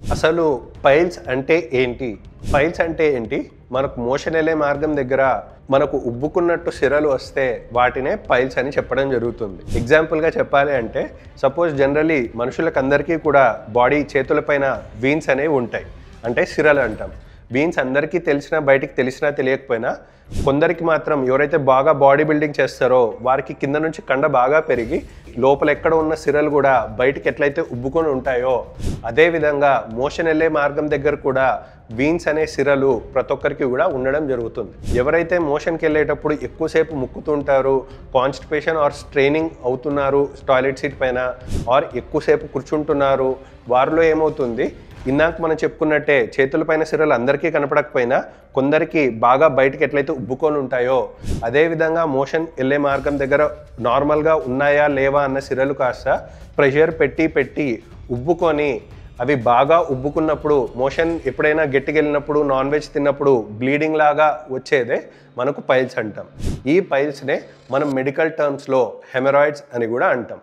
అసలు పైల్స్ అంటే ఏంటి? పైల్స్ అంటే ఏంటి? మనకు మోషన్ వెళ్ళే మార్గం దగ్గర మనకు ఉబ్బుకున్నట్టు సిరలు వస్తే వాటినే పైల్స్ అని చెప్పడం జరుగుతుంది. ఎగ్జాంపుల్గా చెప్పాలి అంటే సపోజ్ జనరలీ మనుషులకందరికీ కూడా బాడీ చేతులపైన వీన్స్ అనేవి ఉంటాయి, అంటే సిరలు అంటాం. వీన్స్ అందరికీ తెలిసినా బయటికి తెలిసినా తెలియకపోయినా కొందరికి మాత్రం ఎవరైతే బాగా బాడీ బిల్డింగ్ చేస్తారో వారికి కింద నుంచి కండ బాగా పెరిగి లోపల ఎక్కడ ఉన్న సిరలు కూడా బయటికి ఎట్లయితే ఉబ్బుకొని ఉంటాయో అదేవిధంగా మోషన్ వెళ్ళే మార్గం దగ్గర కూడా వీన్స్ అనే సిరలు ప్రతి ఒక్కరికి కూడా ఉండడం జరుగుతుంది. ఎవరైతే మోషన్కి వెళ్ళేటప్పుడు ఎక్కువసేపు ముక్కుతుంటారు, కాన్స్టిపేషన్ ఆర్ స్ట్రైనింగ్ అవుతున్నారు టాయిలెట్ సీట్ పైన, ఆర్ ఎక్కువసేపు కూర్చుంటున్నారు, వారిలో ఏమవుతుంది, ఇందాక మనం చెప్పుకున్నట్టే చేతులపైన సిరలు అందరికీ కనపడకపోయినా కొందరికి బాగా బయటకు ఎట్లయితే ఉబ్బుకొని ఉంటాయో అదేవిధంగా మోషన్ వెళ్ళే మార్గం దగ్గర నార్మల్గా ఉన్నాయా లేవా అన్న సిరలు కాస్త ప్రెషర్ పెట్టి ఉబ్బుకొని అవి బాగా ఉబ్బుకున్నప్పుడు మోషన్ ఎప్పుడైనా గట్టిగా వెళ్ళినప్పుడు నాన్ వెజ్ తిన్నప్పుడు బ్లీడింగ్ లాగా వచ్చేదే మనకు పైల్స్ అంటాం. ఈ పైల్స్నే మనం మెడికల్ టర్మ్స్లో హెమరాయిడ్స్ అని కూడా అంటాం.